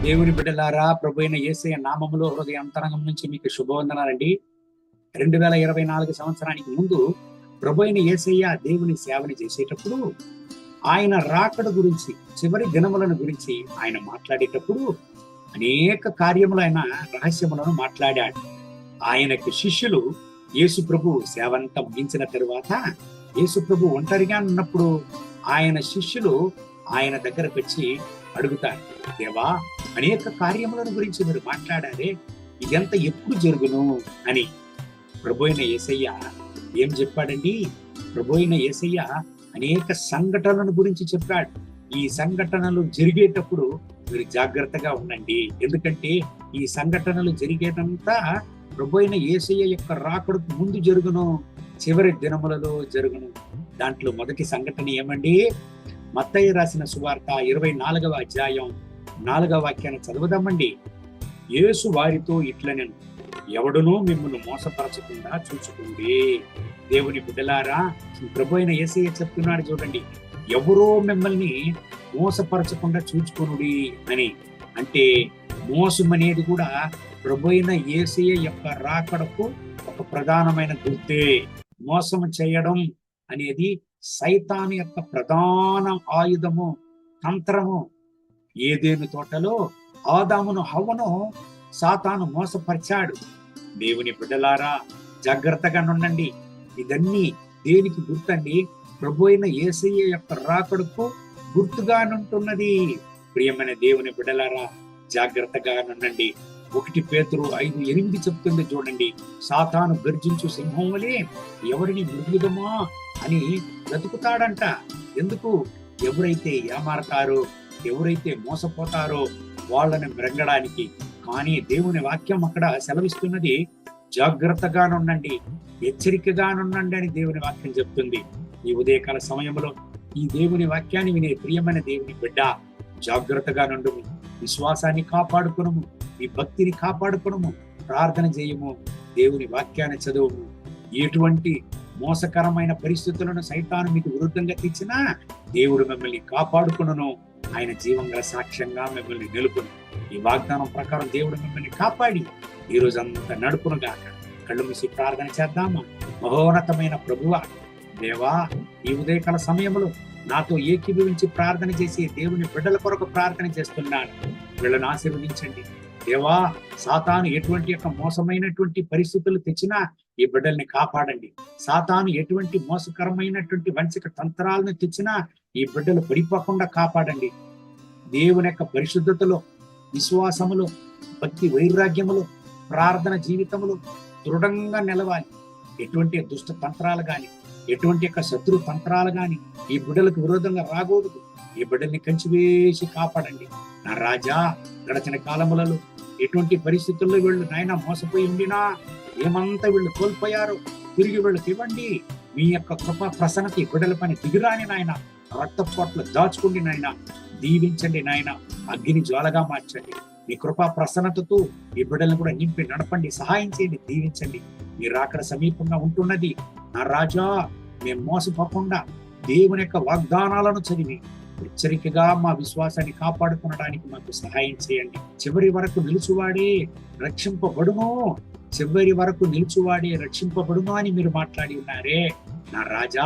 దేవుని బిడ్డలారా, ప్రభువైన యేసయ్య నామములో హృదయాంతరంగం నుంచి మీకు శుభవందనాలండి. 2024 సంవత్సరానికి ముందు ప్రభువైన యేసయ్య దేవుని సేవని చేసేటప్పుడు, ఆయన రాకడ గురించి, చివరి దినములను గురించి ఆయన మాట్లాడేటప్పుడు అనేక కార్యములు, ఆయన రహస్యములను మాట్లాడాడు. ఆయనకు శిష్యులు యేసు ప్రభు సేవంతా ముగించిన తరువాత, యేసు ప్రభు ఒంటరిగా ఉన్నప్పుడు ఆయన శిష్యులు ఆయన దగ్గరకు వచ్చి అడుగుతారు, దేవా, అనేక కార్యములను గురించి మీరు మాట్లాడారే, ఇదంతా ఎప్పుడు జరుగును అని. ప్రభు అయిన యేసయ్య ఏం చెప్పాడండి? ప్రభు అయిన యేసయ్య అనేక సంఘటనల గురించి చెప్పాడు. ఈ సంఘటనలు జరిగేటప్పుడు మీరు జాగ్రత్తగా ఉండండి, ఎందుకంటే ఈ సంఘటనలు జరిగేదంతా ప్రభు అయిన యేసయ్య యొక్క రాకడకు ముందు జరుగును, చివరి దినములలో జరుగును. దాంట్లో మొదటి సంఘటన ఏమండి? మత్తయి రాసిన సువార్త 24వ అధ్యాయం 4వ వాక్యాన్ని చదువుదామండి. యేసు వారితో ఇట్లనెను, ఎవడునూ మిమ్మల్ని మోసపరచకుండా చూసుకోండి. దేవుని బిడ్డలారా, ప్రభు అయిన యేసయ్య చెప్తున్నాడు చూడండి, ఎవరో మిమ్మల్ని మోసపరచకుండా చూచుకొనుడి అని. అంటే మోసం అనేది కూడా ప్రభు అయిన యేసయ్య యొక్క రాకడకు ఒక ప్రధానమైన గుర్తే. మోసం చేయడం అనేది సైతాను యొక్క ప్రధాన ఆయుధము, తంత్రము. ఏదేను తోటలో ఆదామును హవ్వను సాతాను మోసపరిచాడు. దేవుని బిడ్డలారా, జాగ్రత్తగా నుండండి. ఇదన్నీ దేనికి గుర్తండి? ప్రభు అయిన యేసయ్య యొక్క రాకడకు గుర్తుగా నుంటున్నది. ప్రియమైన దేవుని బిడ్డలారా, జాగ్రత్తగా నుండండి. 1 పేతురు 5:8 చెప్తుంది చూడండి, సాతాను గర్జించు సింహం వలె ఎవరిని మృంగుదమా అని వెతుకుతాడంట. ఎందుకు? ఎవరైతే ఏమారతారో, ఎవరైతే మోసపోతారో వాళ్ళని మృంగడానికి. కానీ దేవుని వాక్యం అక్కడ సెలవిస్తున్నది, జాగ్రత్తగా నుండండి, హెచ్చరికగా నుండండి అని దేవుని వాక్యం చెప్తుంది. ఈ ఉదయకాల సమయంలో ఈ దేవుని వాక్యాన్ని వినే ప్రియమైన దేవుని బిడ్డ, జాగ్రత్తగా నుండుము, విశ్వాసాన్ని కాపాడుకునము, ఈ భక్తిని కాపాడుకునము, ప్రార్థన చేయము, దేవుని వాక్యాన్ని చదువుము. ఎటువంటి మోసకరమైన పరిస్థితులను సైతాను మీకు విరుద్ధంగా తెచ్చినా దేవుడు మిమ్మల్ని కాపాడుకును, ఆయన జీవంగల సాక్ష్యంగా మిమ్మల్ని నిలుపును. ఈ వాగ్దానం ప్రకారం దేవుడు మిమ్మల్ని కాపాడి ఈ రోజంతా నడుపునుగాక. కళ్ళు మూసి ప్రార్థన చేద్దామా? మహోన్నతమైన ప్రభువా, దేవా, ఈ ఉదయకాల సమయంలో నాతో ఏకీభవించి ప్రార్థన చేసి దేవుని బిడ్డల కొరకు ప్రార్థన చేస్తున్నాను. వీళ్ళని ఆశీర్వదించండి దేవా. సాతాను ఎటువంటి యొక్క మోసమైనటువంటి పరిస్థితులు తెచ్చినా ఈ బిడ్డల్ని కాపాడండి. సాతాను ఎటువంటి మోసకరమైనటువంటి వంచక తంత్రాలను తెచ్చినా ఈ బిడ్డలు పడిపోకుండా కాపాడండి. దేవుని యొక్క పరిశుద్ధతలో, విశ్వాసములో, భక్తి వైరాగ్యములో, ప్రార్థన జీవితములో దృఢంగా నిలవాలి. ఎటువంటి దుష్ట తంత్రాలు గాని, ఎటువంటి యొక్క శత్రు తంత్రాలు గాని ఈ బిడ్డలకు విరోధంగా రాకూడదు. ఈ బిడ్డల్ని కంచివేసి కాపాడండి. నా రాజా, గడచిన కాలములలో ఎటువంటి పరిస్థితుల్లో వీళ్ళు నాయన మోసపోయి ఉండినా, ఏమంతా వీళ్ళు కోల్పోయారో తిరిగి వీళ్ళకి ఇవ్వండి. మీ యొక్క కృప ప్రసన్నత ఈ బిడ్డల పని దిగిరాని నాయన, రక్తపోట్లు దాచుకోండి నాయన, దీవించండి నాయన, అగ్ని జ్వాలగా మార్చండి. మీ కృపా ప్రసన్నతతో ఈ బిడ్డలను కూడా నింపి నడపండి, సహాయం చేయండి, దీవించండి. మీరు అక్కడ సమీపంగా ఉంటున్నది నా రాజా, మేము మోసపోకుండా దేవుని యొక్క వాగ్దానాలను చదివి హెచ్చరికగా మా విశ్వాసాన్ని కాపాడుకునడానికి మాకు సహాయం చేయండి. చివరి వరకు నిలుచువాడే రక్షింపబడును, చివరి వరకు నిలుచువాడే రక్షింపబడును అని మీరు మాట్లాడి ఉన్నారే. నా రాజా,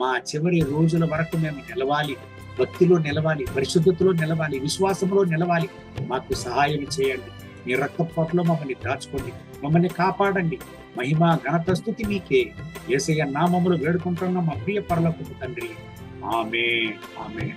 మా చివరి రోజుల వరకు మేము నిలవాలి, భక్తిలో నిలవాలి, పరిశుద్ధతలో నిలవాలి, విశ్వాసంలో నిలవాలి. మాకు సహాయం చేయండి. మీ రక్తపోట్లో మమ్మల్ని దాచుకోండి, మమ్మల్ని కాపాడండి. మహిమ ఘనత స్తుతి మీకే. యేసయ్య నామములో వేడుకుంటున్న మా ప్రియ పరలోకపు తండ్రి, ఆమేన్, ఆమేన్.